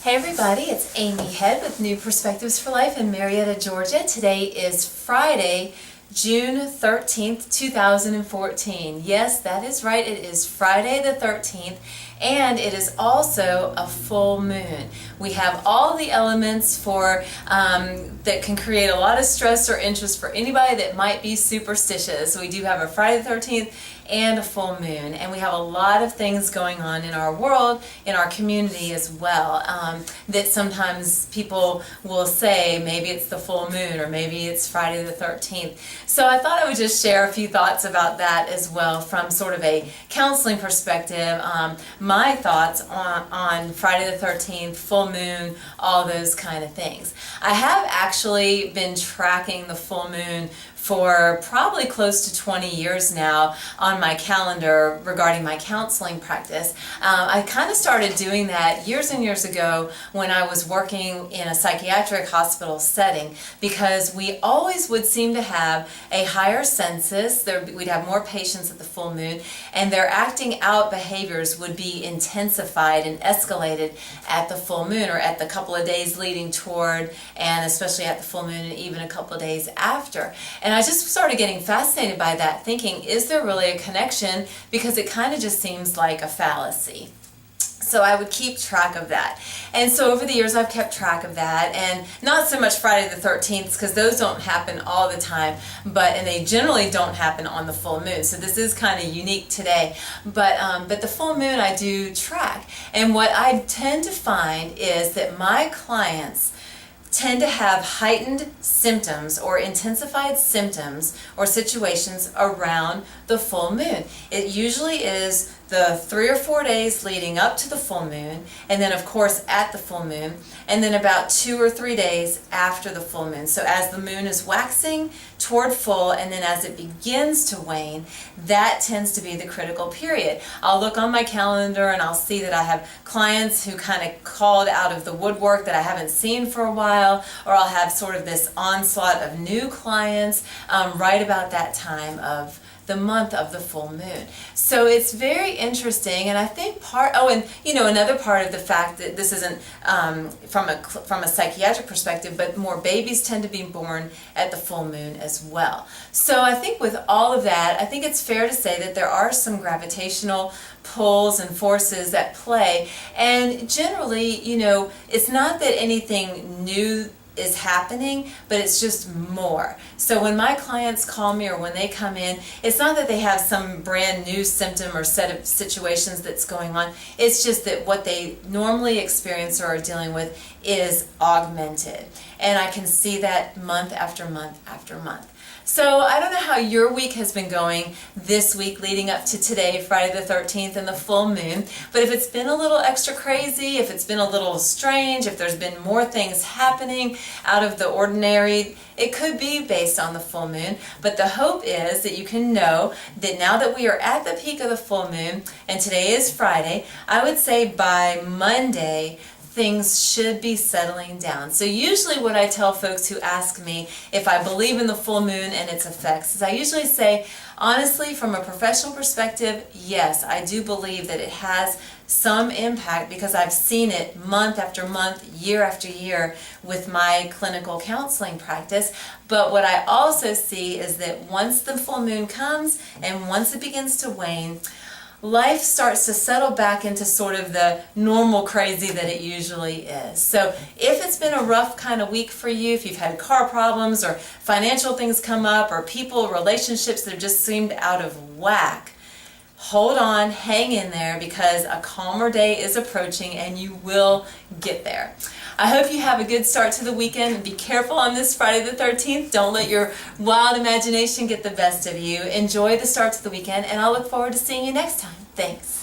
Hey everybody, it's Amy Head with New Perspectives for Life in Marietta, Georgia. Today is Friday, June 13th, 2014. Yes, that is right, it is Friday the 13th, and it is also a full moon. We have all the elements for that can create a lot of stress or interest for anybody that might be superstitious. We do have a Friday the 13th and a full moon, and we have a lot of things going on in our world, in our community as well, that sometimes people will say maybe it's the full moon or maybe it's Friday the 13th. So I thought I would just share a few thoughts about that as well from sort of a counseling perspective, my thoughts on Friday the 13th, full moon, all those kind of things. I have actually been tracking the full moon for probably close to 20 years now on my calendar regarding my counseling practice. I kind of started doing that years and years ago when I was working in a psychiatric hospital setting, because we always would seem to have a higher census. We'd have more patients at the full moon, and their acting out behaviors would be intensified and escalated at the full moon, or at the couple of days leading toward, and especially at the full moon and even a couple of days after. And I just started getting fascinated by that, thinking, is there really a connection? Because it kind of just seems like a fallacy. So I would keep track of that. And so over the years I've kept track of that, and not so much Friday the 13th, because those don't happen all the time, and they generally don't happen on the full moon. So this is kind of unique today. But the full moon I do track. And what I tend to find is that my clients tend to have heightened symptoms or intensified symptoms or situations around the full moon. It usually is the 3 or 4 days leading up to the full moon, and then of course at the full moon, and then about 2 or 3 days after the full moon. So as the moon is waxing toward full, and then as it begins to wane, that tends to be the critical period. I'll look on my calendar and I'll see that I have clients who kind of called out of the woodwork that I haven't seen for a while, or I'll have sort of this onslaught of new clients right about that time of the month of the full moon. So it's very interesting, and I think another part of the fact that this isn't from a psychiatric perspective, but more babies tend to be born at the full moon as well. So I think with all of that, I think it's fair to say that there are some gravitational pulls and forces at play, and generally, it's not that anything new is happening, but it's just more. So when my clients call me or when they come in, it's not that they have some brand new symptom or set of situations that's going on. It's just that what they normally experience or are dealing with is augmented. And I can see that month after month after month. So I don't know how your week has been going this week leading up to today, Friday the 13th, and the full moon. But if it's been a little extra crazy, if it's been a little strange, if there's been more things happening out of the ordinary, it could be based on the full moon. But the hope is that you can know that now that we are at the peak of the full moon, and today is Friday, I would say by Monday, things should be settling down. So usually what I tell folks who ask me if I believe in the full moon and its effects is I usually say, honestly, from a professional perspective, yes, I do believe that it has some impact, because I've seen it month after month, year after year with my clinical counseling practice. But what I also see is that once the full moon comes and once it begins to wane, life starts to settle back into sort of the normal crazy that it usually is. So if it's been a rough kind of week for you, if you've had car problems or financial things come up, or relationships that have just seemed out of whack, hold on, hang in there, because a calmer day is approaching and you will get there. I hope you have a good start to the weekend, and be careful on this Friday the 13th. Don't let your wild imagination get the best of you. Enjoy the start to the weekend, and I'll look forward to seeing you next time. Thanks.